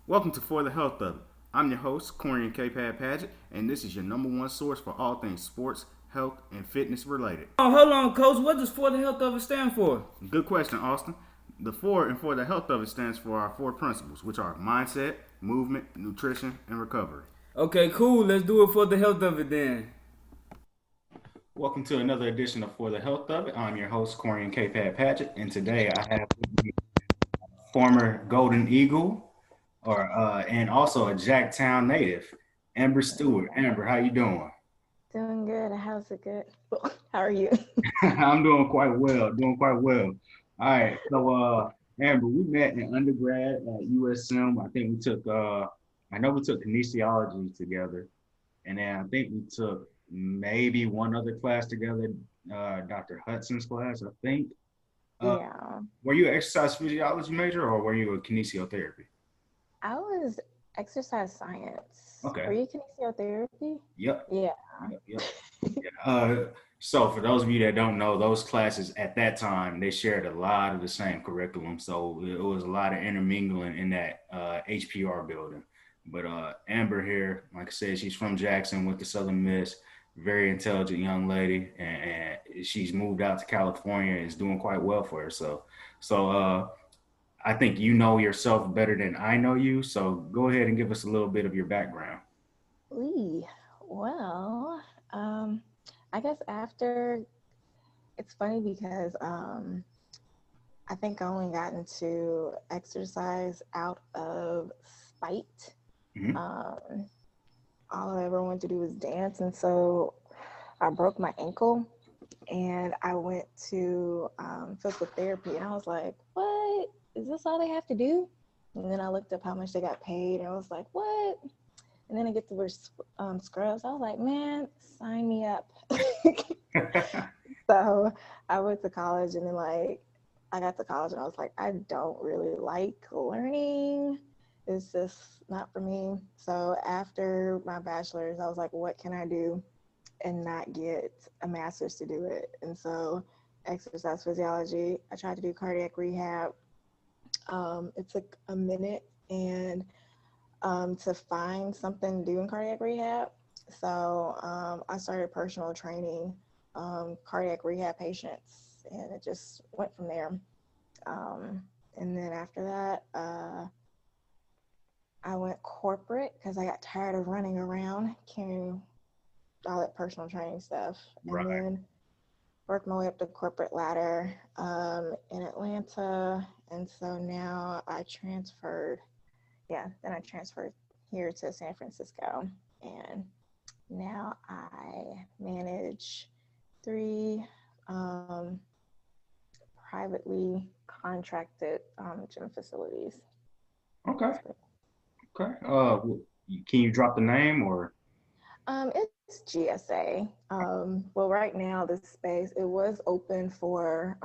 Welcome to For the Health of It. I'm your host, Corian K. Paget, and this is your number one source for all things sports, health, and fitness related. Oh, hold on, Coach. What does For the Health of It stand for? Good question, Austin. The four and For the Health of It stands for our four principles, which are mindset, movement, nutrition, and recovery. Okay, cool. Let's do it for the health of it then. Welcome to another edition of For the Health of It. I'm your host, Corian K. Paget, and today I have with me former Golden Eagle, and also a Jacktown native, Amber Stewart. Amber, how you doing? Doing good. How's it good? How are you? I'm doing quite well. Doing quite well. All right. Amber, we met in undergrad at USM. I think we took I know we took kinesiology together, and then I think we took maybe one other class together, Dr. Hudson's class, I think. Uh, Yeah. were you an exercise physiology major or were you a kinesiotherapy? I was exercise science. Were Okay. you kinesiotherapy? Yep. Yeah. Yep. Yeah. So for those of you that don't know, those classes at that time they shared a lot of the same curriculum. So it was a lot of intermingling in that HPR building. But Amber here, like I said, she's from Jackson, went to Southern Miss, very intelligent young lady, and she's moved out to California and is doing quite well for herself. So I think you know yourself better than I know you. So go ahead and give us a little bit of your background. Lee. Well, I guess after it's funny because I think I only got into exercise out of spite. Mm-hmm. Um, all I ever wanted to do was dance, and so I broke my ankle and I went to physical therapy, and I was like, "What is this? All they have to do?" And then I looked up how much they got paid, and I was like, "What?" And then I get to wear scrubs. I was like, "Man, sign me up." So I went to college, and then I got to college, and I was like, "I don't really like learning. It's just not for me." So after my bachelor's, I was like, "What can I do and not get a master's to do it?" And so exercise physiology, I tried to do cardiac rehab. It took a minute and to find something to do in cardiac rehab. So I started personal training cardiac rehab patients, and it just went from there. Um, and then after that, I went corporate because I got tired of running around carrying all that personal training stuff. And Right. then worked my way up the corporate ladder in Atlanta. And so now I transferred, yeah, then I transferred here to San Francisco. And now I manage three um, privately contracted gym facilities. Okay. That's pretty, Okay. yeah. Can you drop the name or? It's GSA. Well, right now, this space, it was open for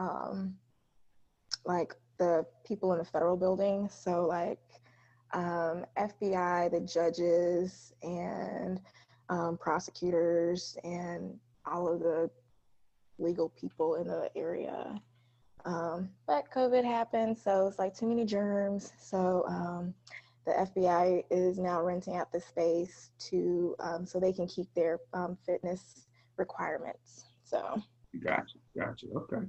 like the people in the federal building. So like FBI, the judges, and prosecutors, and all of the legal people in the area. But COVID happened, so it's like too many germs. So the FBI is now renting out the space to so they can keep their fitness requirements. So Gotcha. Gotcha. Okay.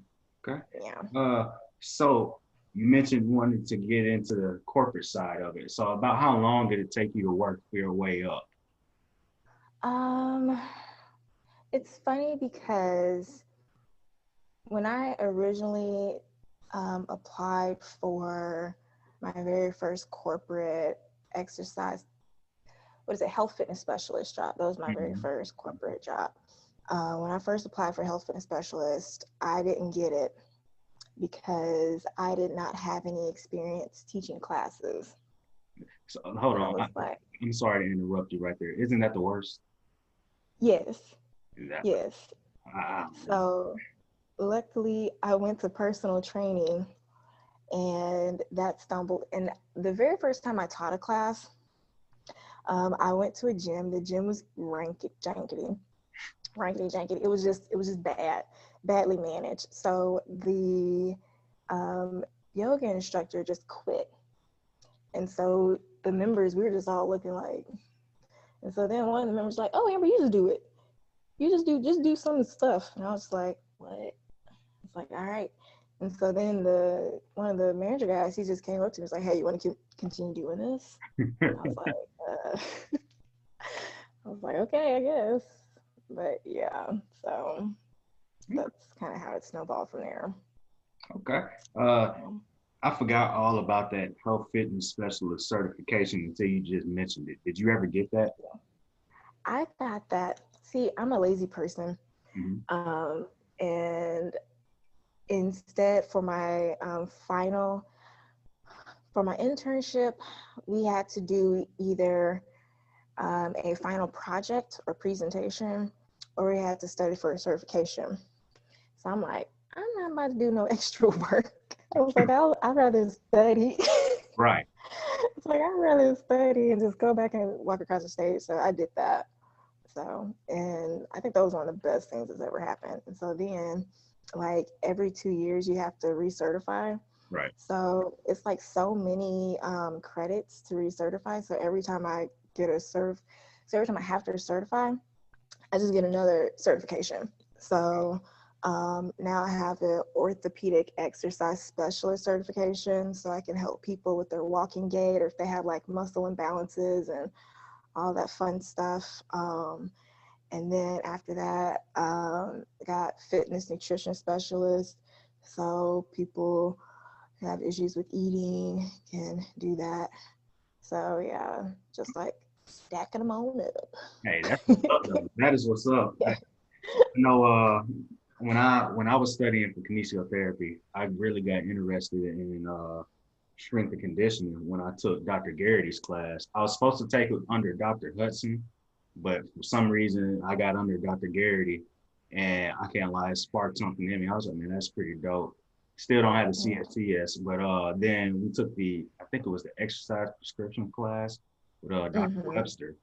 Okay. yeah. Uh, so you mentioned wanting to get into the corporate side of it. So about how long did it take you to work your way up? Um, it's funny because when I originally applied for my very first corporate exercise, what is it, health fitness specialist job. That was my very Mhm. first corporate job. When I first applied for health fitness specialist, I didn't get it because I did not have any experience teaching classes. So hold And I on. was like, I'm sorry to interrupt you right there. Isn't that the worst? yes, Exactly. yes. Ah, So luckily, I went to personal training, and that stumbled. And the very first time I taught a class, I went to a gym. The gym was rankety jankety. It was just badly managed. So the um, yoga instructor just quit. And so the members, we were just all looking like, and so then one of the members was like, oh, Amber, you just do it. You just do some stuff. And I was like, what? It's like, all right. And so then one of the manager guys, he just came up to me and was like, hey, you want to continue doing this? And I was like, I was like, okay, I guess. But yeah, so that's kind of how it snowballed from there. Okay. I forgot all about that health fitness specialist certification until you just mentioned it. Did you ever get that? I got that. See, I'm a lazy person. Mm-hmm. And instead for my for my internship, we had to do either a final project or presentation, or we had to study for a certification. So I'm like, I'm not about to do no extra work. I was like, I'd rather study. Right. It's like, I'd rather study and just go back and walk across the stage. So I did that. So, and I think that was one of the best things that's ever happened. And so then, like, every 2 years, you have to recertify. Right. So it's like so many credits to recertify. So every time I get so every time I have to certify, I just get another certification. So now I have an orthopedic exercise specialist certification, so I can help people with their walking gait, or if they have like muscle imbalances and all that fun stuff. And then after that, got fitness nutrition specialist. So people who have issues with eating can do that. So yeah, just like stacking them on up. Hey, that's what's up, though. That is what's up. Yeah. You know, when I was studying for kinesiotherapy, I really got interested in strength and conditioning when I took Dr. Garrity's class. I was supposed to take it under Dr. Hudson, but for some reason I got under Dr. Garrity, and I can't lie, it sparked something in me. I was like, man, that's pretty dope. Still don't have the CSCS, but then we took I think it was the exercise prescription class with Dr. Webster.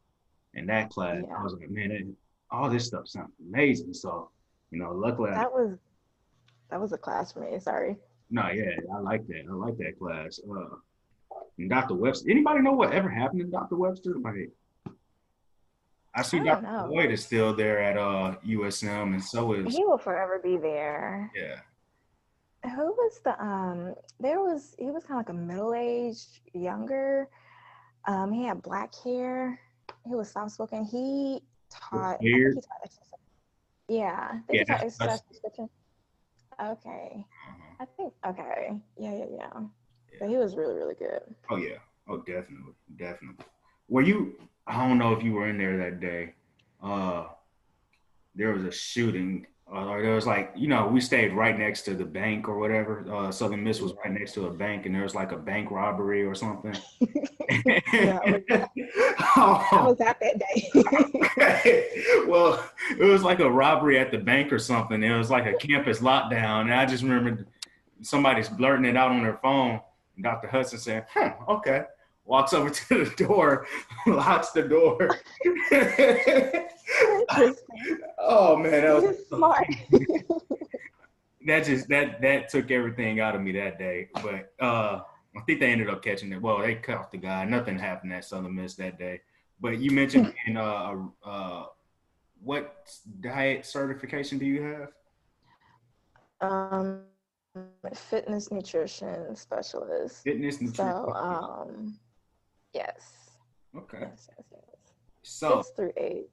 And that class, I was like, man, all this stuff sounds amazing. So, luckily that was a class for me. Sorry. No, yeah, I like that. I like that class. And Dr. Webster. Anybody know what ever happened to Dr. Webster? Like, I see Dr. Boyd is still there at USM, and so is he will forever be there. Yeah. Who was he was kind of like a middle-aged, younger. He had black hair. He was soft-spoken. He taught exercise. Yeah, I think he taught exercise prescription. Okay. I think, okay. Yeah. So he was really, really good. Oh, yeah. Oh, definitely. Definitely. I don't know if you were in there that day. There was a shooting. Or there was like, we stayed right next to the bank or whatever. Southern Miss was right next to a bank, and there was like a bank robbery or something. I was out that day. Well, it was like a robbery at the bank or something. It was like a campus lockdown. And I just remember somebody's blurting it out on their phone. And Dr. Hudson said, okay. Walks over to the door, locks the door. Oh man, that was smart. that took everything out of me that day. But I think they ended up catching it. Well, they caught the guy. Nothing happened at Southern Miss that day. But you mentioned what diet certification do you have? Fitness nutrition specialist. Fitness nutrition. So yes. Okay. Yes. So 6 through 8.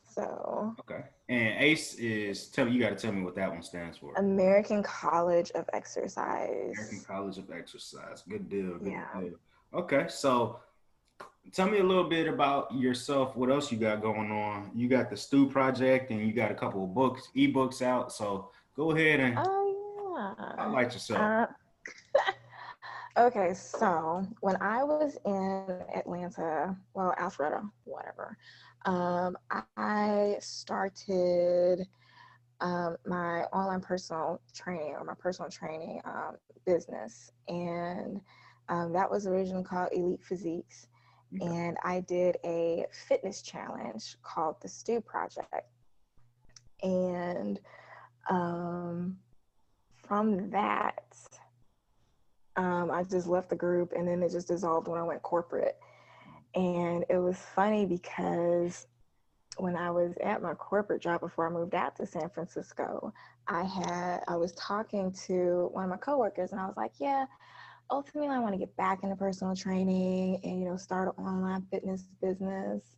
So okay. And ACE is you got to tell me what that one stands for. American College of Exercise. American College of Exercise. Good deal. Good deal. Okay, so tell me a little bit about yourself. What else you got going on? You got the Stew Project, and you got a couple of ebooks out. So go ahead and highlight yourself. Okay, so when I was in Atlanta, Alpharetta, whatever, I started my online personal training business. And that was originally called Elite Physiques. Okay. And I did a fitness challenge called the Stew Project. And from that, I just left the group, and then it just dissolved when I went corporate. And it was funny because when I was at my corporate job before I moved out to San Francisco, I was talking to one of my coworkers, and I was like, yeah, ultimately I want to get back into personal training and start an online fitness business.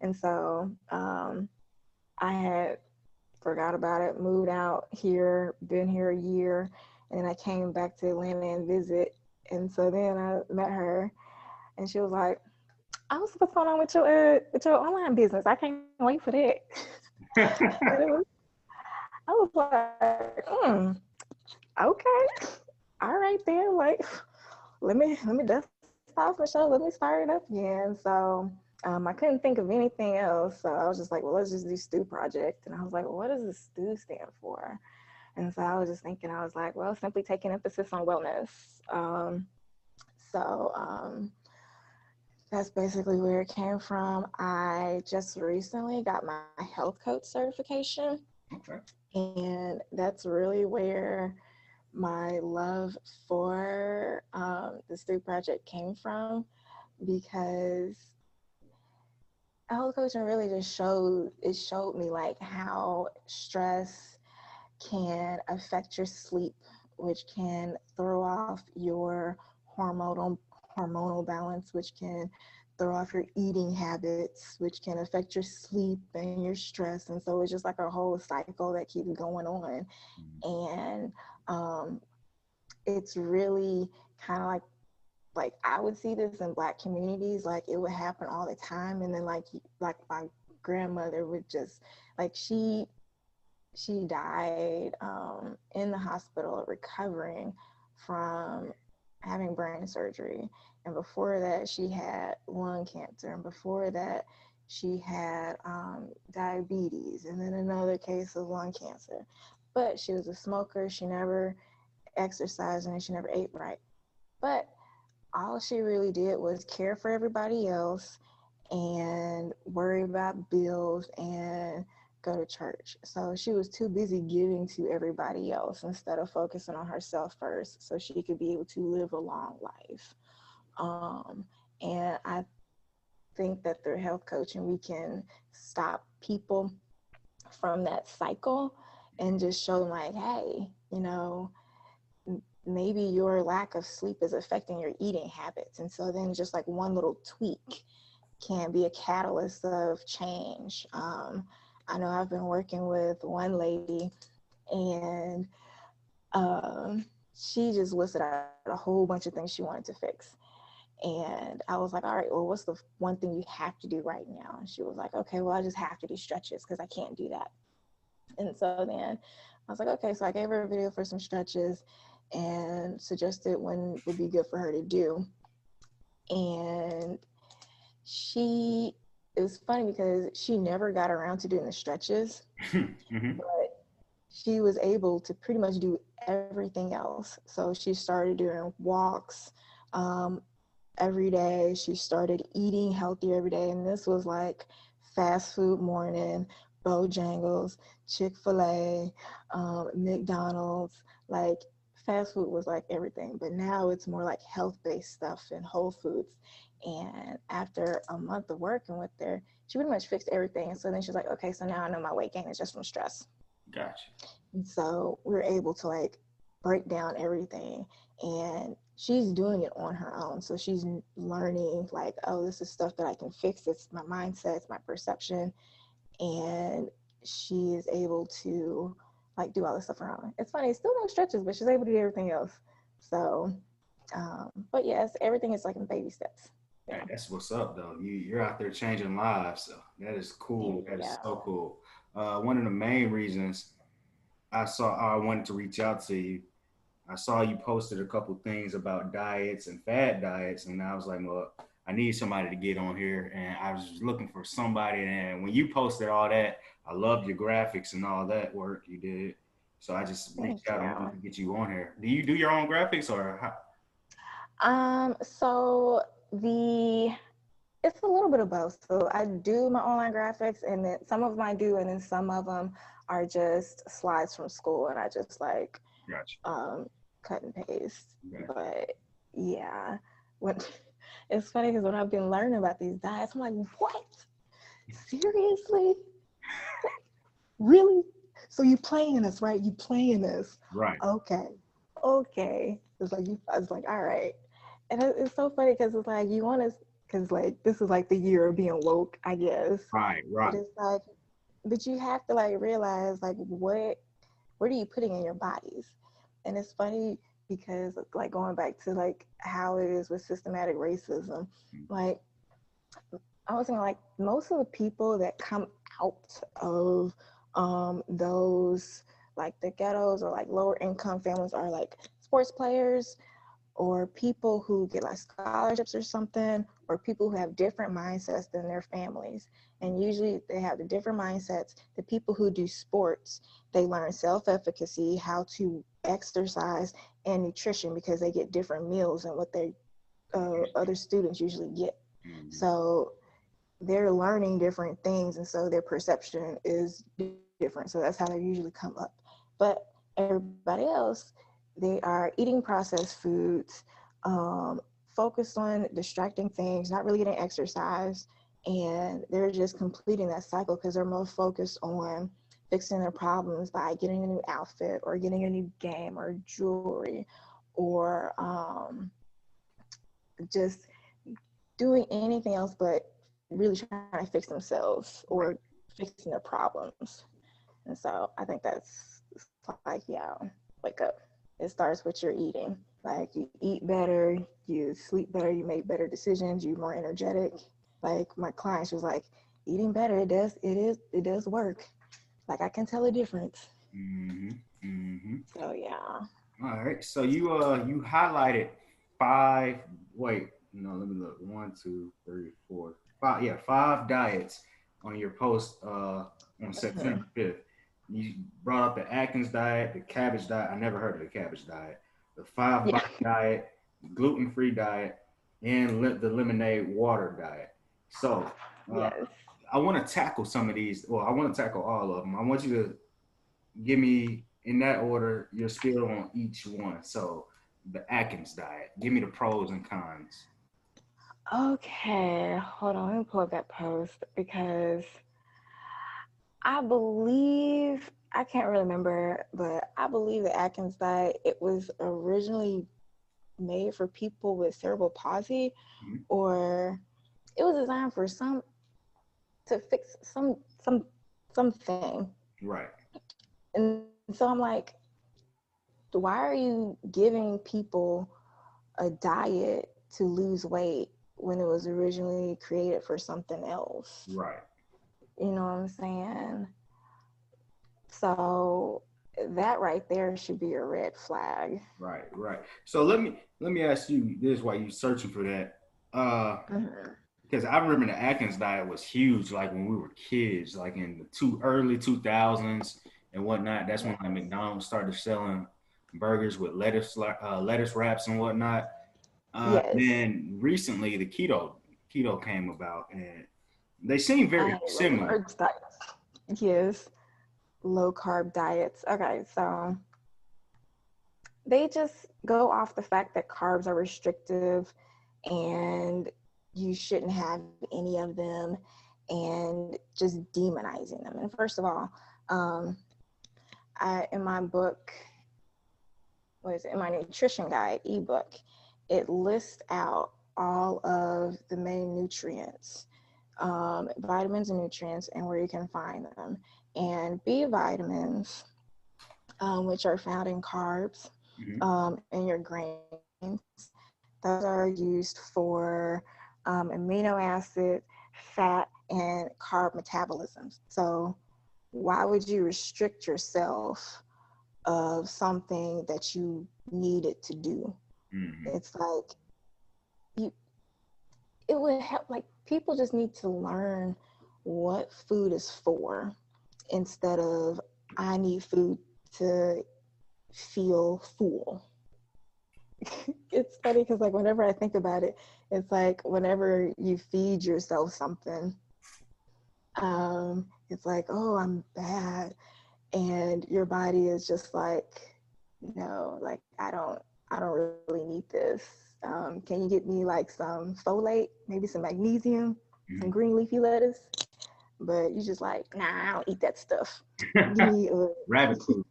And so I had forgot about it, moved out here, been here a year, and then I came back to Atlanta and visit. And so then I met her, and she was like, "Oh, what's going on with your online business? I can't wait for that." And I was like, okay, all right then. Like, let me dust off the show. Let me start it up again. So I couldn't think of anything else. So I was just like, well, let's just do Stew Project. And I was like, well, what does the Stew stand for? And so I was just thinking, I was like, well, simply taking emphasis on wellness. So that's basically where it came from. I just recently got my health coach certification. Okay. And that's really where my love for the Stew Project came from, because health coaching really just showed me like how stress can affect your sleep, which can throw off your hormonal hormonal balance, which can throw off your eating habits, which can affect your sleep and your stress. And so it's just like a whole cycle that keeps going on. And it's really kind of like I would see this in Black communities, like it would happen all the time. And then like my grandmother would just like she died in the hospital recovering from having brain surgery. And before that, she had lung cancer. And before that, she had diabetes. And then another case of lung cancer. But she was a smoker. She never exercised and she never ate right. But all she really did was care for everybody else and worry about bills and go to church. So she was too busy giving to everybody else instead of focusing on herself first so she could be able to live a long life. And I think that through health coaching, we can stop people from that cycle and just show them like, hey, maybe your lack of sleep is affecting your eating habits. And so then just like one little tweak can be a catalyst of change. I know I've been working with one lady, and she just listed out a whole bunch of things she wanted to fix. And I was like, all right, well, what's the one thing you have to do right now? And she was like, okay, well, I just have to do stretches because I can't do that. And so then I was like, okay, so I gave her a video for some stretches and suggested when would be good for her to do. And it was funny because she never got around to doing the stretches, but she was able to pretty much do everything else. So she started doing walks every day. She started eating healthy every day. And this was like fast food morning, Bojangles, Chick-fil-A, McDonald's, like fast food was like everything. But now it's more like health-based stuff and Whole Foods. And after a month of working with her, she pretty much fixed everything. And so then she's like, okay, so now I know my weight gain is just from stress. Gotcha. And so we're able to like break down everything. And she's doing it on her own. So she's learning like, oh, this is stuff that I can fix. It's my mindset, it's my perception. And she is able to like do all this stuff on her own. It's funny, it's still no stretches, but she's able to do everything else. So, but yes, everything is like in baby steps. Yeah. Hey, that's what's up, though. You're out there changing lives. So that is cool. That is so cool. One of the main reasons I wanted to reach out to you, I saw you posted a couple things about diets and fad diets, and I was like, well, I need somebody to get on here. And I was just looking for somebody. And when you posted all that, I loved your graphics and all that work you did. So I just reached out and wanted to get you on here. Do you do your own graphics or how? So it's a little bit of both. So I do my online graphics, and then some of them I do, and then some of them are just slides from school, and I just like Gotcha. cut and paste. Okay. But yeah, when it's funny because when I've been learning about these diets, I'm like, what? Seriously? Really? So you playing this, right? You playing this? Right. Okay, okay. It's like I was like, all right. And it's so funny because it's like you want to, because like this is like the year of being woke, I guess. Right. But Right. it's like, but you have to like realize like what are you putting in your bodies? And it's funny because like going back to like how it is with systematic racism, like I was thinking like most of the people that come out of those like the ghettos or like lower income families are like sports players or people who get like scholarships or something, or people who have different mindsets than their families. And usually they have the different mindsets. The people who do sports, they learn self-efficacy, how to exercise and nutrition because they get different meals than what they other students usually get. Mm-hmm. So they're learning different things, and so their perception is different. So that's how they usually come up. But everybody else, they are eating processed foods, focused on distracting things, not really getting exercise, and they're just completing that cycle because they're more focused on fixing their problems by getting a new outfit or getting a new game or jewelry or just doing anything else but really trying to fix themselves or fixing their problems. And so I think that's like, yeah, wake up. It starts with your eating. Like you eat better, you sleep better, you make better decisions, you're more energetic. Like my client, she was like, eating better, it does work. Like I can tell a difference. Mm-hmm. Mm-hmm. So yeah. All right. So you highlighted five. Wait, no, let me look. One, two, three, four, five. Yeah, five diets on your post on Mhm. September 5th. You brought up the Atkins diet, the cabbage diet. I never heard of the cabbage diet. The five Yeah. body diet, gluten free diet, and the lemonade water diet. So uh, Yes. I want to tackle some of these. Well, I want to tackle all of them. I want you to give me in that order your spiel on each one. So the Atkins diet. Give me the pros and cons. Okay. Hold on. Let me pull up that post because I believe I can't really remember, but I believe the Atkins diet it was originally made for people with cerebral palsy, Mhm. or it was designed for some to fix something. Right. And so I'm like, why are you giving people a diet to lose weight when it was originally created for something else? Right. You know what I'm saying? So that right there should be a red flag. Right. Right. So let me ask you this while you searching for that. Mm-hmm. Because I remember the Atkins diet was huge, like when we were kids, like in the early 2000s and whatnot. That's when like Yes. McDonald's started selling burgers with lettuce wraps and whatnot. Yes. Then recently the keto came about, and they seem very Low similar. carbs diets. Yes. Low carb diets. Okay, so they just go off the fact that carbs are restrictive and you shouldn't have any of them and just demonizing them. And first of all, um, in my book, what is it, in my nutrition guide ebook, it lists out all of the main nutrients, vitamins and nutrients, and where you can find them. And B vitamins, which are found in carbs, Mhm. in your grains, those are used for amino acid, fat, and carb metabolisms. So why would you restrict yourself of something that you needed to do? Mhm. It's like you it would help like people just need to learn what food is for instead of I need food to feel full. It's funny because like whenever I think about it, it's like whenever you feed yourself something, it's like, oh, I'm bad. And your body is just like, no, like I don't really need this. Can you get me like some folate, maybe some magnesium, some Mhm. green leafy lettuce? But you just like, nah, I don't eat that stuff. Give me Rabbit food.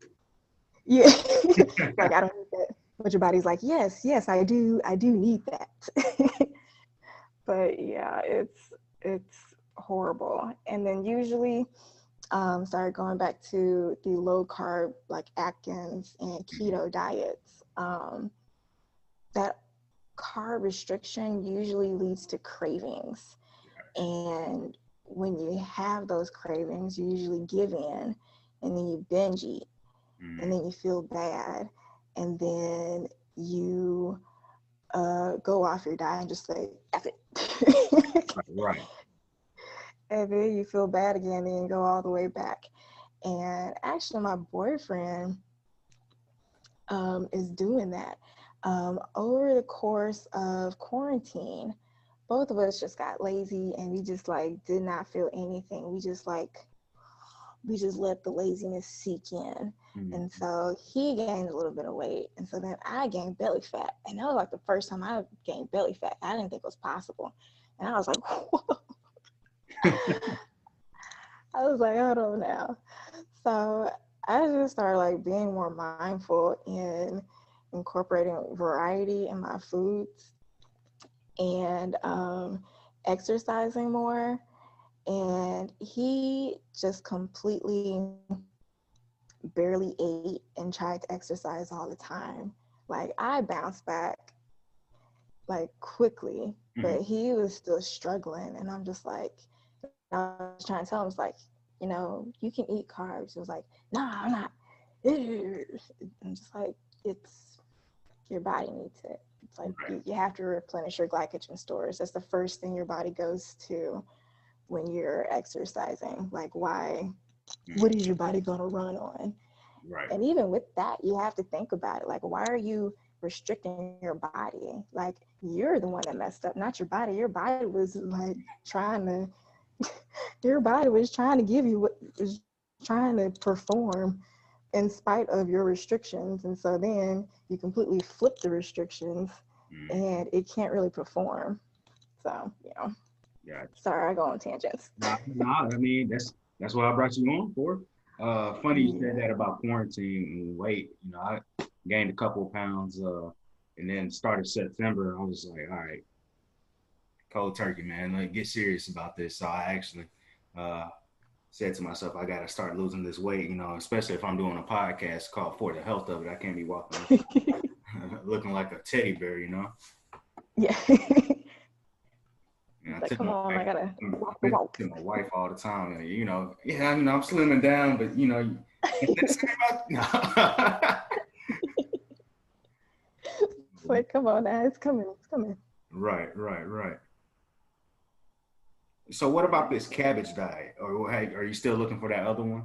yeah, like I don't need that. But your body's like, yes, yes, I do need that. But yeah, it's horrible. And then usually, sorry, going back to the low carb like Atkins and Mhm. keto diets, that carb restriction usually leads to cravings. And when you have those cravings, you usually give in and then you binge eat and Mhm. then you feel bad. And then you go off your diet and just say, F it. Right, right. And then you feel bad again, and you go all the way back. And actually, my boyfriend is doing that. Over the course of quarantine, both of us just got lazy and we just like did not feel anything. We just let the laziness seep in. And Mhm. so he gained a little bit of weight. And so then I gained belly fat. And that was like the first time I gained belly fat. I didn't think it was possible. And I was like, whoa. I was like, hold on now. So I just started like being more mindful in incorporating variety in my foods and exercising more. And he just completely barely ate and tried to exercise all the time. Like I bounced back like quickly, Mhm. but he was still struggling. And I'm just like, I was trying to tell him, it's like, you know, you can eat carbs. It was like, nah, I'm not. I'm just like, it's your body needs it. It's like Right. you have to replenish your glycogen stores. That's the first thing your body goes to when you're exercising. Like, why? Mhm. What is your body going to run on? Right. And even with that, you have to think about it. Like, why are you restricting your body? Like, you're the one that messed up, not your body. Your body was like trying to, your body was trying to give you what was trying to perform in spite of your restrictions. And so then you completely flip the restrictions Mhm. and it can't really perform. So, you know, Yeah. sorry, I go on tangents. Nah, I mean that's what I brought you on for. Funny you said Yeah. that about quarantine and weight. I gained a couple of pounds, and then started September. I was like, all right, cold turkey, man. Like, get serious about this. So I actually uh, said to myself, I got to start losing this weight. Especially if I'm doing a podcast called For the Health of It. I can't be walking looking like a teddy bear. Yeah. I Like, tell come my on, I wife, gotta I walk the mention walk. to my wife all the time, and yeah, I'm slimming down, but you can't say about It's like, come on now, it's coming, it's coming. right, right, right. So what about this cabbage diet, or hey, are you still looking for that other one?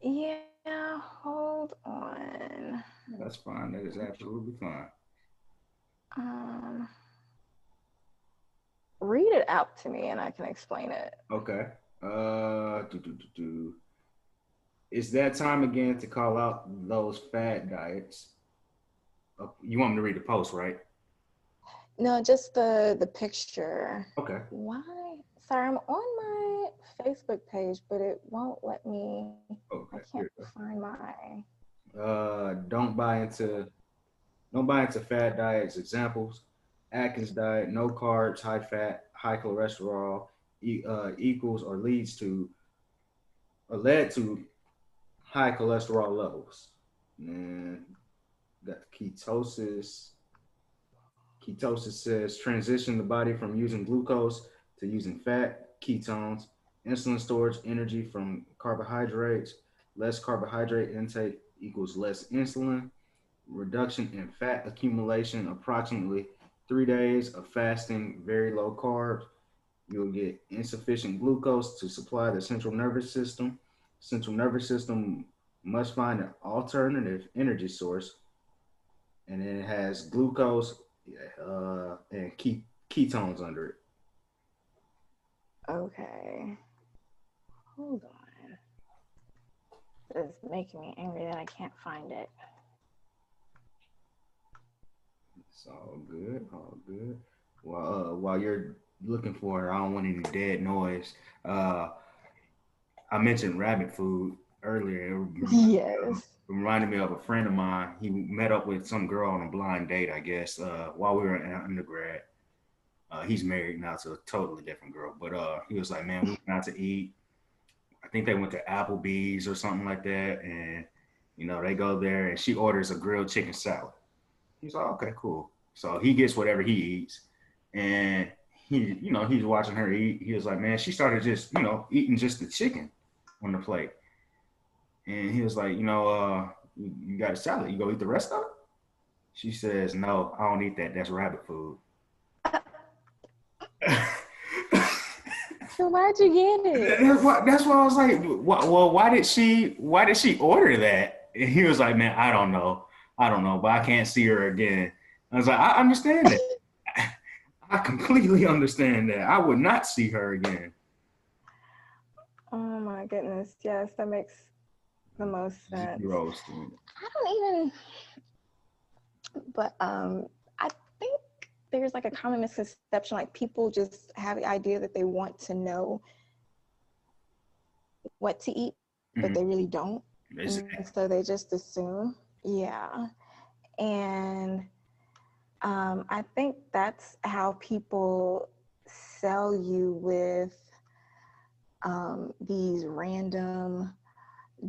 Yeah, hold on. That's fine. That is absolutely fine. Um, Read it out to me and I can explain it. Okay. It's that time again to call out those fad diets. You want me to read the post, right? No, just the picture. Okay. Why? Sorry, I'm on my Facebook page, but it won't let me. I Okay. can't Here we find my. go. Don't buy into fat diets. Examples: Atkins diet, no carbs, high fat, high cholesterol, equals or leads to or led to high cholesterol levels. And got ketosis. Ketosis says transition the body from using glucose to using fat, ketones, insulin storage, energy from carbohydrates. Less carbohydrate intake equals less insulin. Reduction in fat accumulation, approximately 3 days of fasting, very low carbs. You'll get insufficient glucose to supply the central nervous system. Central nervous system must find an alternative energy source, and then it has glucose and ketones under it. Okay, hold on. It's making me angry that I can't find it. It's all good, all good. Well, while you're looking for it, I don't want any dead noise. Uh, I mentioned rabbit food earlier. Yes. Reminded me of a friend of mine. He met up with some girl on a blind date, I guess, while we were in undergrad. He's married now to a totally different girl, but he was like, "Man, we went out to eat. I think they went to Applebee's or something like that, and they go there, and she orders a grilled chicken salad. He's like, okay, cool. So he gets whatever he eats, and he's watching her eat. He was like, man, she started just, eating just the chicken on the plate, and he was like, you got a salad. You go eat the rest of it. She says, no, I don't eat that. That's rabbit food. So why'd you get it? That's why I was like, well, why did she order that? And he was like, man, I don't know, but I can't see her again. I was like, I understand that. I completely understand that. I would not see her again. Oh my goodness. Yes, that makes the most sense. Roasting. I don't even, but I think there's like a common misconception, like people just have the idea that they want to know what to eat, but they really don't. Exactly. And so they just assume. Yeah. And I think that's how people sell you with these random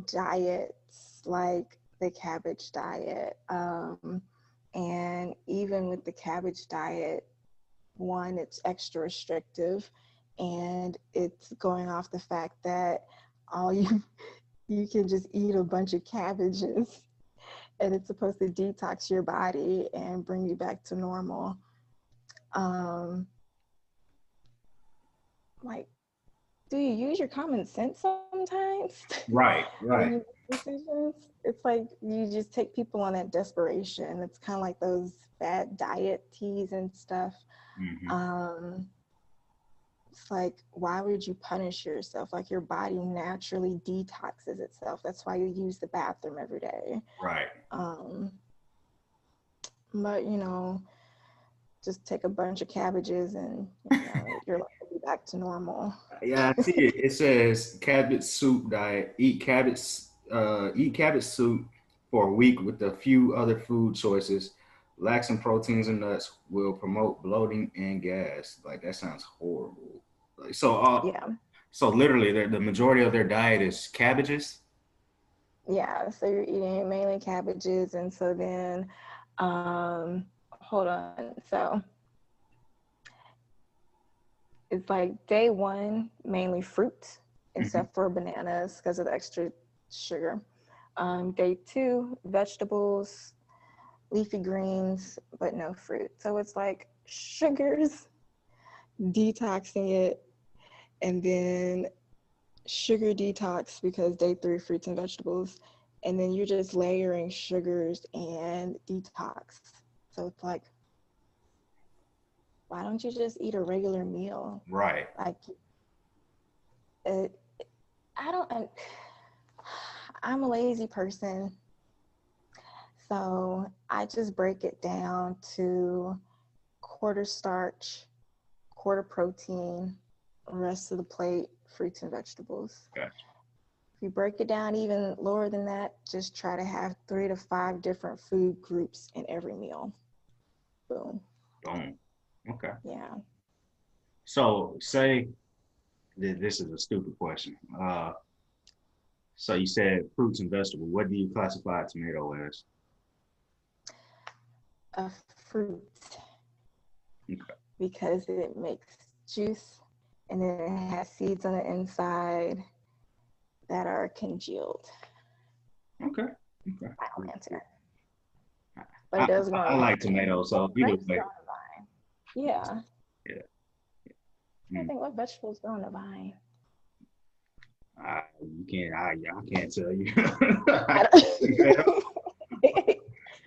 diets like the cabbage diet. And even with the cabbage diet, one, it's extra restrictive, and it's going off the fact that all you can just eat a bunch of cabbages, and it's supposed to detox your body and bring you back to normal. Like, do you use your common sense sometimes Right, when right. you make decisions? It's like you just take people on that desperation. It's kind of like those bad diet teas and stuff. Mm-hmm. It's like, why would you punish yourself? Like, your body naturally detoxes itself. That's why you use the bathroom every day. Right. But just take a bunch of cabbages and your life will be back to normal. Yeah, I see it. It says cabbage soup diet. Eat cabbage soup for a week with a few other food choices. Lacks in proteins and nuts will promote bloating and gas. Like that sounds horrible. Like Yeah. so literally, the majority of their diet is cabbages. Yeah, so you're eating mainly cabbages, and so then, hold on. So it's like day one, mainly fruit, Mm-hmm. except for bananas because of the extra sugar. Day two, vegetables, leafy greens, but no fruit. So it's like sugars, detoxing it, and then sugar detox because day three, fruits and vegetables. And then you're just layering sugars and detox. So it's like, why don't you just eat a regular meal? Right. Like, it, I don't, I'm a lazy person. So I just break it down to quarter starch, quarter protein, rest of the plate, fruits and vegetables. Gotcha. If you break it down even lower than that, just try to have 3 to 5 different food groups in every meal. Boom. Boom. Okay. Yeah. So say this is a stupid question. So you said fruits and vegetables. What do you classify a tomato as? A fruit Okay. because it makes juice and then it has seeds on the inside that are congealed. Okay. Okay. Final answer. But I, it does grow I on like the vine. tomatoes, so either Grapes way. grow on the vine. Yeah. Yeah. I Mm. think what vegetables grow on the vine. You can't. I can't tell you. I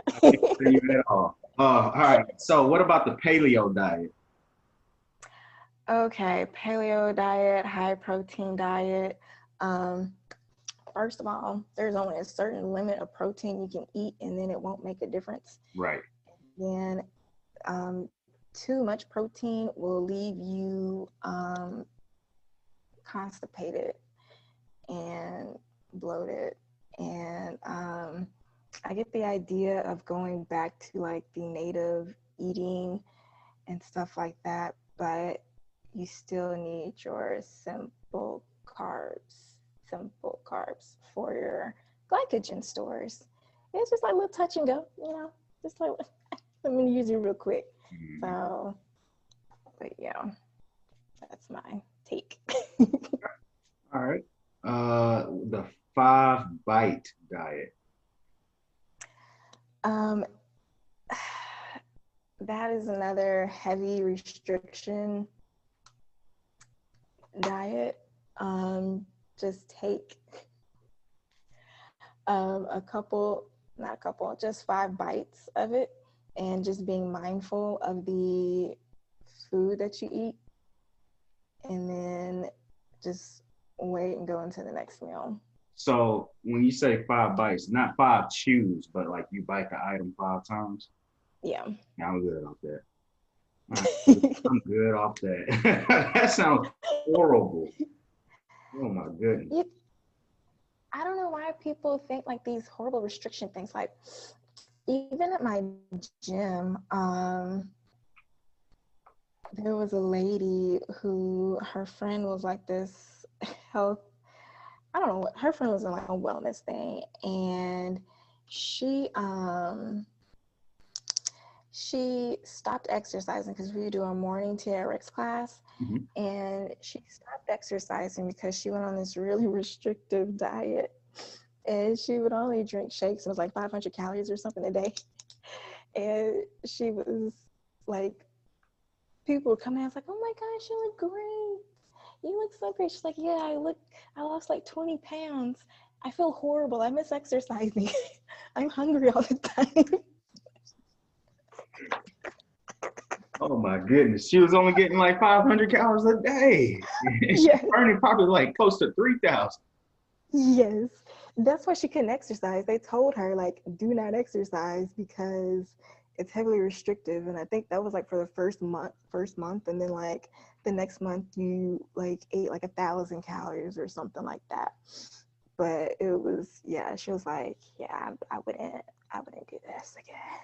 I can't tell you at all. All right. So, what about the paleo diet? Okay, paleo diet, high protein diet. Um, First of all, there's only a certain limit of protein you can eat, and then it won't make a difference. Right. Then too much protein will leave you constipated and bloated. And I get the idea of going back to like the native eating and stuff like that, but you still need your simple carbs for your glycogen stores. It's just like a little touch and go, just like let me use it real quick. So, but yeah, that's my take. All right. The 5-bite diet. That is another heavy restriction diet. Just take just 5 bites of it, and just being mindful of the food that you eat, and then just wait and go into the next meal. So when you say 5 bites, not 5 chews, but like you bite the item 5 times. Yeah. I'm good off that. I'm good off that. That sounds horrible. Oh my goodness. I don't know why people think like these horrible restriction things. Like even at my gym, there was a lady who her friend was like this health. I don't know what her friend was in like a wellness thing, and she stopped exercising because we do a morning TRX class. Mm-hmm. And she stopped exercising because she went on this really restrictive diet, and she would only drink shakes. It was like 500 calories or something a day. And she was like, people would come in, I was like, oh my gosh, you look great. You look so great. She's like, yeah, I lost like 20 pounds. I feel horrible. I miss exercising. I'm hungry all the time. Oh my goodness. She was only getting like 500 calories a day. She's Yes. burning probably like close to 3,000. Yes. That's why she couldn't exercise. They told her like, do not exercise because it's heavily restrictive. And I think that was like for the first month. And then like the next month you like ate like 1,000 calories or something like that. But it was, yeah, she was like, yeah, I wouldn't do this again.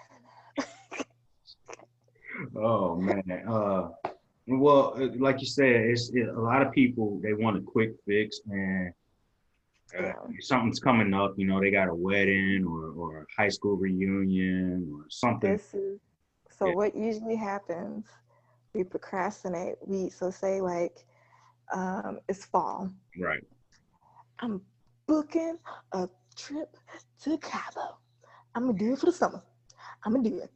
Oh man. Well, like you said, a lot of people, they want a quick fix, and something's coming up, they got a wedding or a high school reunion or something. What usually happens, we procrastinate. So say like it's fall. Right. I'm booking a trip to Cabo. I'm gonna do it for the summer. I'm gonna do it.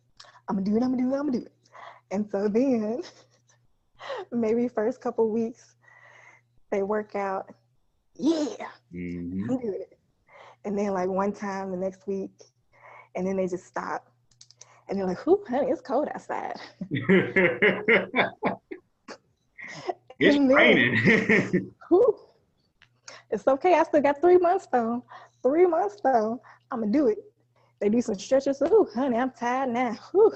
And so then maybe first couple weeks they work out. Yeah, Mm-hmm. I'm doing it. And then like one time the next week, and then they just stop. And they're like, "Ooh, honey, it's cold outside." It's raining. It's okay. I still got 3 months though. 3 months though. I'm gonna do it. They do some stretches. Ooh, honey, I'm tired now. Whew.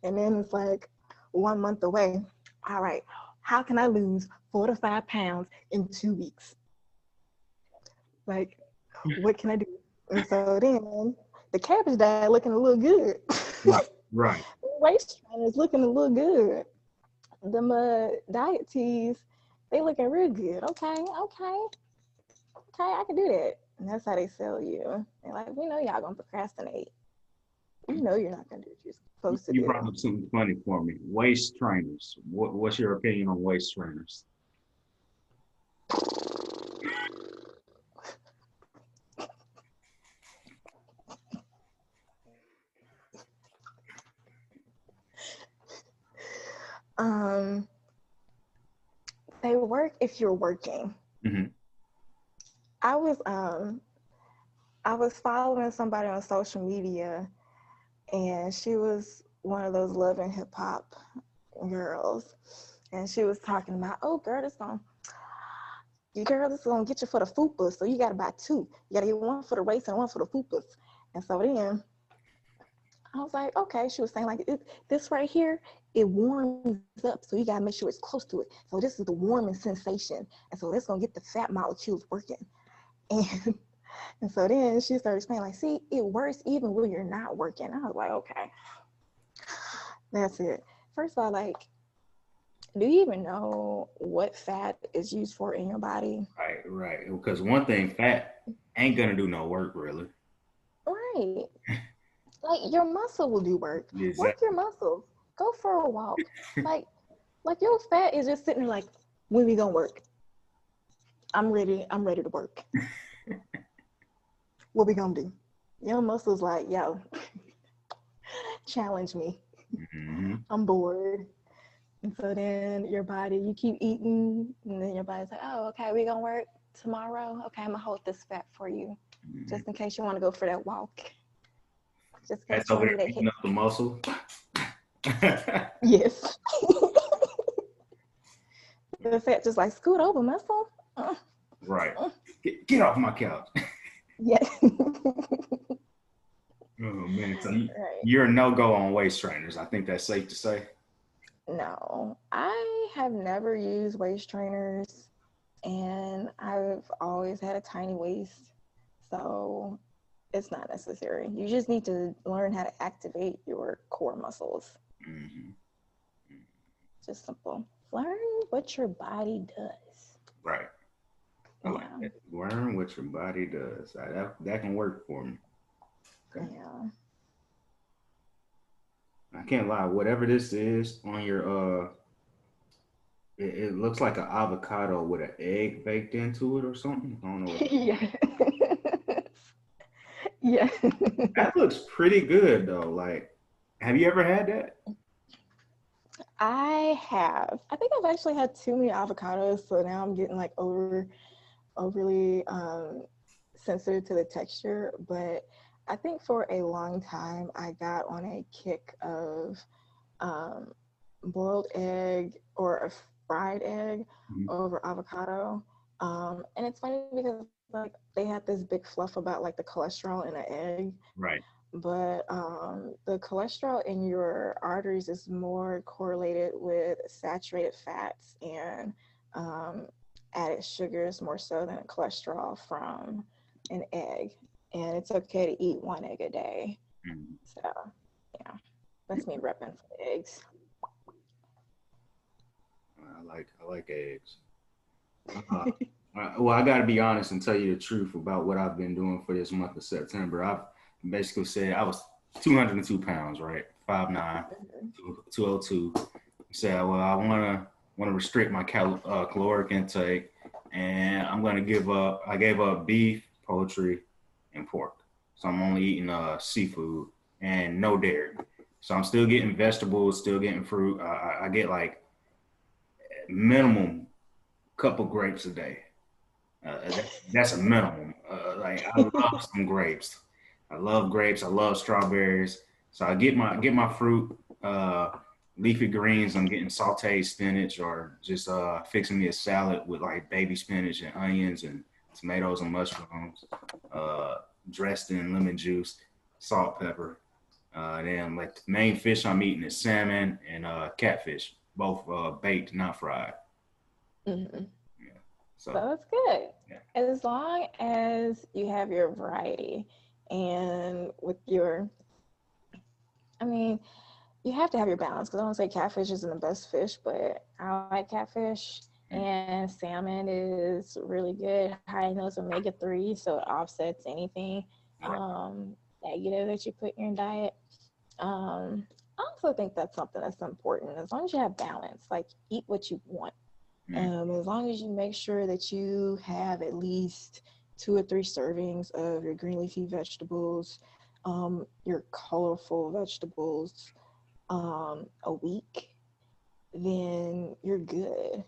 And then it's like 1 month away. All right, how can I lose 4 to 5 pounds in 2 weeks? Like, what can I do? And so then the cabbage diet looking a little good. Right. The waist trainers looking a little good. The diet teas, they looking real good. Okay, I can do that. And that's how they sell you. They're like, we know y'all gonna procrastinate. We know you're not gonna do what you're supposed to do. You brought up something funny for me. Waist trainers. What's your opinion on waist trainers? They work if you're working. Mm-hmm. I was following somebody on social media, and she was one of those Love and Hip Hop girls, and she was talking about, oh girl, this gonna get you for the fupas, so you gotta buy 2. You gotta get 1 for the race and 1 for the fupas. And so then I was like, okay. She was saying like this right here, it warms up, so you gotta make sure it's close to it. So this is the warming sensation, and so that's gonna get the fat molecules working. And and so then she started explaining like, see, it works even when you're not working. I was like, okay, that's it. First of all, like, do you even know what fat is used for in your body? Right. Because one thing, fat ain't gonna do no work really. Right. Like your muscle will do work. Work your Exactly. muscles. Go for a walk. Like like your fat is just sitting there like, when we gonna work? I'm ready. I'm ready to work. What we gonna do? Your muscles like, yo, challenge me. Mm-hmm. I'm bored. And so then your body, you keep eating, and then your body's like, oh, okay, we gonna work tomorrow. Okay, I'm gonna hold this fat for you, Mm-hmm. just in case you want to go for that walk. Just in case That's you over want to there do that beating hit. up the muscle. Yes. The fat just like scoot over muscle. Right. Get off my couch. Yes. Oh man, so Right. you're a no-go on waist trainers. I think that's safe to say. No, I have never used waist trainers, and I've always had a tiny waist, so it's not necessary. You just need to learn how to activate your core muscles. Mm-hmm. Just simple. Learn what your body does. Right. I like Yeah. that. Learn what your body does. That can work for me. Okay. Yeah. I can't lie. Whatever this is on your it looks like an avocado with an egg baked into it or something. I don't know what. Yes. Yes. That looks pretty good though. Like, have you ever had that? I have. I think I've actually had too many avocados, so now I'm getting like overly sensitive to the texture. But I think for a long time I got on a kick of um, boiled egg or a fried egg Mhm. over avocado. And it's funny because like they had this big fluff about like the cholesterol in an egg, Right. but the cholesterol in your arteries is more correlated with saturated fats and um, added sugars more so than cholesterol from an egg. And it's okay to eat one egg a day. Mhm. So, yeah, that's me repping for the eggs. I like eggs. Uh, well, I got to be honest and tell you the truth about what I've been doing for this month of September. I've basically said I was 202 pounds, right? 5'9", Mhm. 202. Said, well, I want to restrict my caloric intake, and I'm gonna give up. I gave up beef, poultry, and pork. So I'm only eating seafood and no dairy. So I'm still getting vegetables, still getting fruit. I get like minimum cup of grapes a day. That's a minimum. Like I love some grapes. I love grapes. I love strawberries. So I get my fruit, leafy greens. I'm getting sauteed spinach or just fixing me a salad with like baby spinach and onions and tomatoes and mushrooms, uh, dressed in lemon juice, salt, pepper. Then like the main fish I'm eating is salmon and catfish, both baked, not fried. Mhm. Yeah. So So it's good. yeah. As long as you have your variety and with your, I mean, you have to have your balance because I don't say catfish isn't the best fish, but I like catfish and salmon is really good, high in those omega-3, so it offsets anything Right. negative that you put in your diet. I also think that's something that's important. As long as you have balance, like eat what you want. Mm. As long as you make sure that you have at least 2 or 3 servings of your green leafy vegetables, your colorful vegetables a week, then you're good.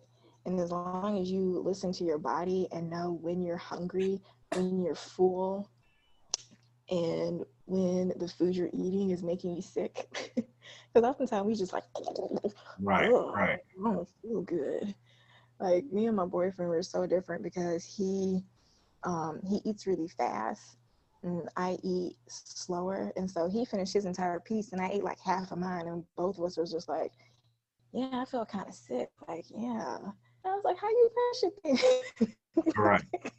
And as long as you listen to your body and know when you're hungry, when you're full, and when the food you're eating is making you sick. Because oftentimes we just like, Right. oh, Right. I don't feel good. Like me and my boyfriend were so different because he eats really fast. and I eat slower. And so he finished his entire piece and I ate like half of mine. And both of us was just like, yeah, I felt kind of sick. Like, yeah. And I was like, how you finish it? Right. I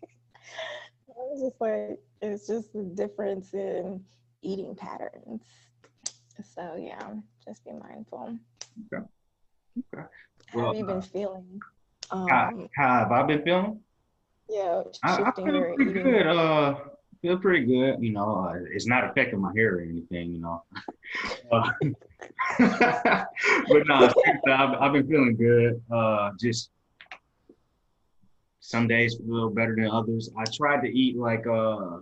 was just like, it's just the difference in eating patterns. So yeah, just be mindful. Okay. Okay. How Well, have you been feeling? how, Um, how have I been feeling? yeah, I shifting feel your pretty eating. good. Feel pretty good. It's not affecting my hair or anything. Uh, but no, seriously, I've been feeling good. Just some days feel a little better than others. I tried to eat like a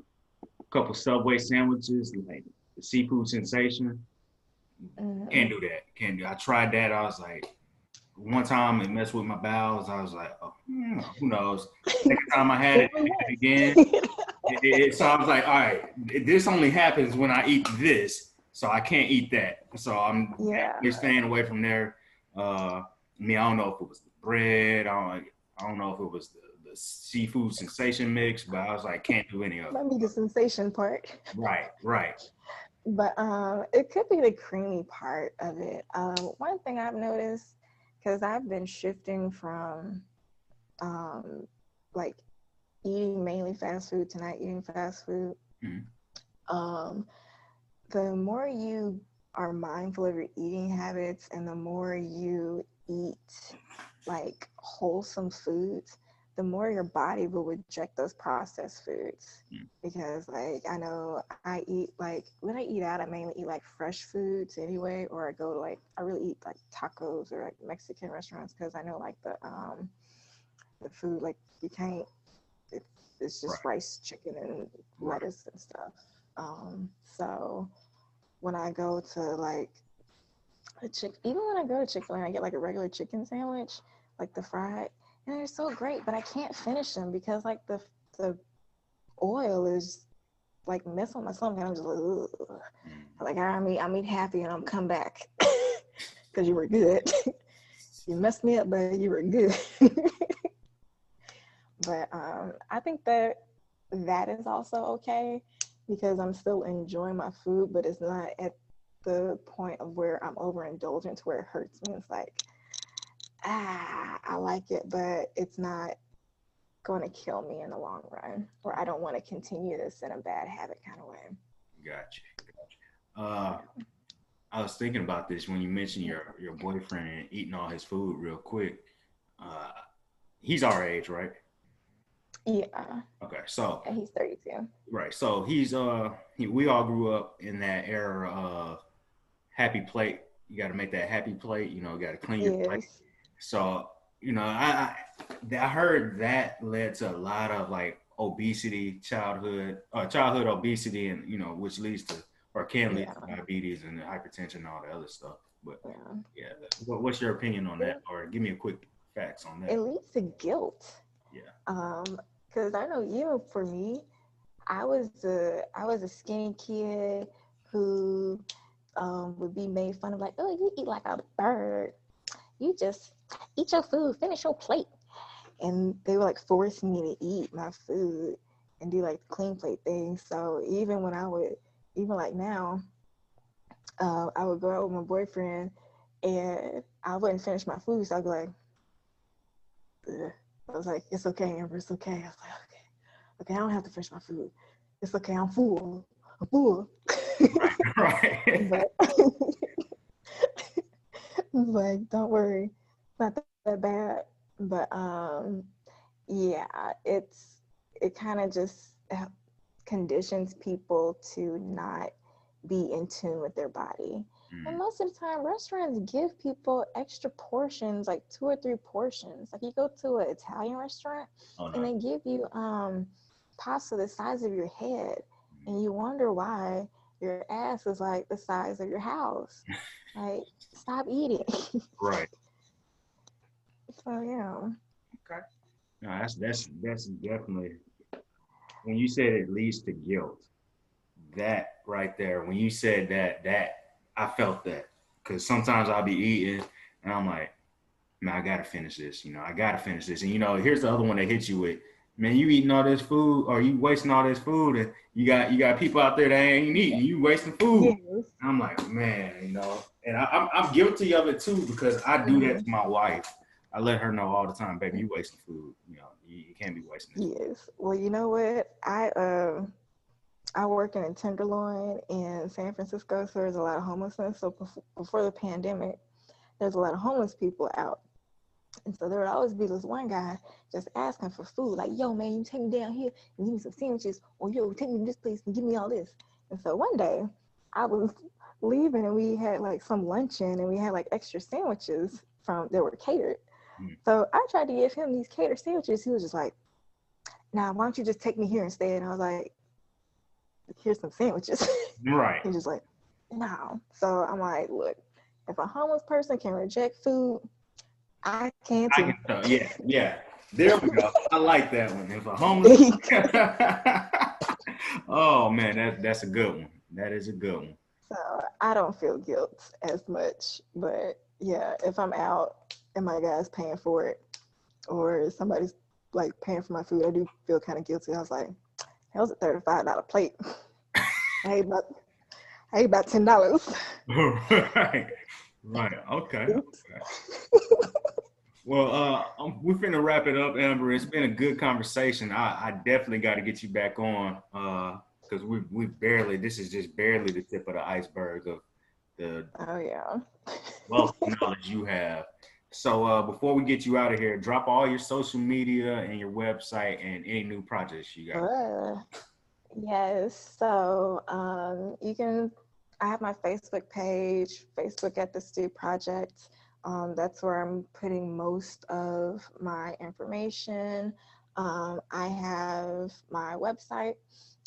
couple Subway sandwiches, like the seafood sensation. Mm-hmm. Can't do that. Can't do. I tried that. I was like, one time it messed with my bowels. I was like, oh, who knows? Second time I had it, Only I did it once. again. So I was like, all right, this only happens when I eat this, so I can't eat that. So I'm Yeah. definitely staying away from there. I don't know if it was the bread. I don't know if it was the seafood sensation mix, but I was like, can't do any of it. Might be the sensation part. Right, right. But it could be the creamy part of it. One thing I've noticed, because I've been shifting from um, like eating mainly fast food to not eating fast food. Mm-hmm. Um, the more you are mindful of your eating habits and the more you eat like wholesome foods, the more your body will reject those processed foods. Because like I know I eat like when I eat out, I mainly eat like fresh foods anyway, or I go to like I really eat like tacos or like Mexican restaurants because I know like the food like you can't it's Right, just rice, chicken, and right, lettuce and stuff. So when I go to like even when I go to Chick-fil-A, I get like a regular chicken sandwich, like the fried, and they're so great, but I can't finish them because like the oil is like messing with my stomach, and I'm just like, ugh. Like I'm eat happy and I'm come back because you were good. You messed me up, but you were good. But I think that is also okay because I'm still enjoying my food, but it's not at the point of where I'm overindulgent to where it hurts me. It's like, I like it, but it's not going to kill me in the long run, or I don't want to continue this in a bad habit kind of way. gotcha. I was thinking about this when you mentioned your boyfriend and eating all his food real quick. Uh, he's our age, right? Yeah, Okay, so and he's 32. right, so we all grew up in that era of happy plate. You got to make that happy plate. You got to clean your plate. Yes. So I heard that led to a lot of like obesity, childhood obesity, and which leads to or can lead Yeah. to diabetes and hypertension and all the other stuff. But Yeah. yeah, what's your opinion on that? Or give me a quick facts on It that. leads to guilt. Yeah. Because I know even for me, I was a skinny kid who would be made fun of like, oh, you eat like a bird. You just eat your food, finish your plate. And they would like force me to eat my food and do like the clean plate thing. So even like now, I would go out with my boyfriend and I wouldn't finish my food. So I'd be like, ugh. I was like, it's okay, Amber, it's okay. I was like, okay, I don't have to finish my food. It's okay, I'm full. I'm full. Right. But like, don't worry, it's not that bad. But yeah, it kind of just conditions people to not be in tune with their body. And most of the time, restaurants give people extra portions, like 2 or 3 portions. Like you go to an Italian restaurant Oh and no. they give you pasta the size of your head, and you wonder why your ass is like the size of your house. Like, stop eating. Right. So yeah. Okay. No, that's definitely when you said it leads to guilt. That right there, when you said that I felt that because sometimes I'll be eating and I'm like, man, I gotta finish this. I gotta finish this. And here's the other one that hits you with. man, you eating all this food or you wasting all this food, and you got people out there that ain't eating, you wasting food. Yes. I'm like, man, and I'm guilty of it too because I do that Hmm. to my wife. I let her know all the time, baby, you wasting food. You can't be wasting this. Yes. Well, you know what? I work in a tenderloin in San Francisco, so there's a lot of homelessness. So before the pandemic, there's a lot of homeless people out. And so there would always be this one guy just asking for food, like, yo, man, you take me down here and give me some sandwiches, or yo, take me to this place and give me all this. And so one day I was leaving and we had like some luncheon and we had like extra sandwiches from that were catered. Mm. So I tried to give him these catered sandwiches. He was just like, nah, why don't you just take me here instead? And I was like, here's some sandwiches. Right. He's just like, no. So I'm like, look, if a homeless person can reject food, I can I too. can tell. Yeah, yeah. There we go. I like that one. If a homeless. Oh man, that's a good one. That is a good one. So I don't feel guilt as much. But yeah, if I'm out and my guy's paying for it or somebody's like paying for my food, I do feel kind of guilty. I was like, that was a $35 plate. I ate about $10. Right. Right. Okay. Oops. Well, we're finna wrap it up, Amber. It's been a good conversation. I definitely got to get you back on because we barely. This is just barely the tip of the iceberg of the Oh yeah. wealth of knowledge you have. So before we get you out of here, drop all your social media and your website and any new projects you got. Yes. So you can. I have my Facebook page, Facebook at the Stew Project. That's where I'm putting most of my information. I have my website,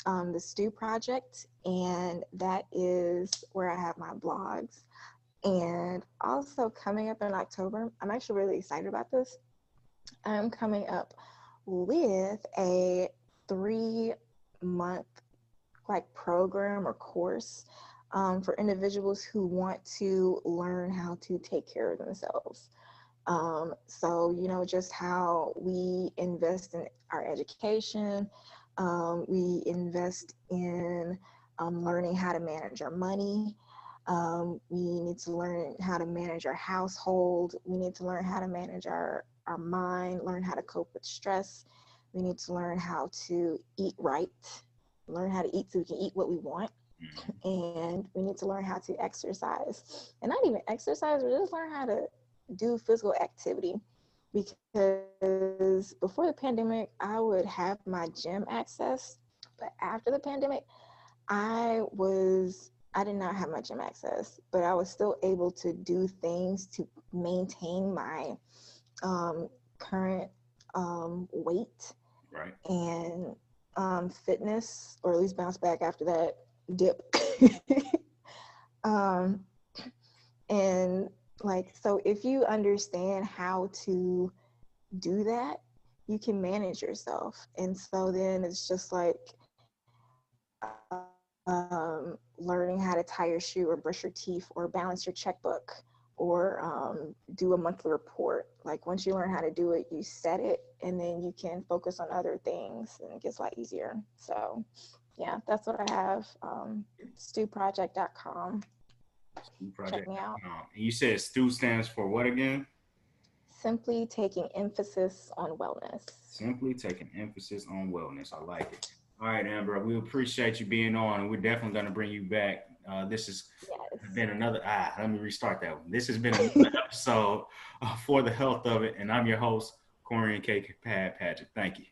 the Stew Project, and that is where I have my blogs. And also coming up in October, I'm actually really excited about this. I'm coming up with a 3-month like program or course for individuals who want to learn how to take care of themselves. So, just how we invest in our education, we invest in learning how to manage our money. We need to learn how to manage our household. We need to learn how to manage our mind, learn how to cope with stress. We need to learn how to eat right, learn how to eat so we can eat what we want. And we need to learn how to exercise. And not even exercise, but just learn how to do physical activity. Because before the pandemic, I would have my gym access. But after the pandemic, I did not have my gym access, but I was still able to do things to maintain my current weight Right. and fitness, or at least bounce back after that dip. um, and like, so if you understand how to do that, you can manage yourself. And so then it's just like learning how to tie your shoe or brush your teeth or balance your checkbook or do a monthly report. Like once you learn how to do it, you set it and then you can focus on other things and it gets a lot easier. So yeah, that's what I have. Stewproject.com. Check me out. And you said STEW stands for what again? Simply taking emphasis on wellness. Simply taking emphasis on wellness. I like it. All right, Amber, we appreciate you being on, and we're definitely going to bring you back. This has been another, let me restart that one. This has been another episode for the health of it, and I'm your host, Corian K. Patrick. Thank you.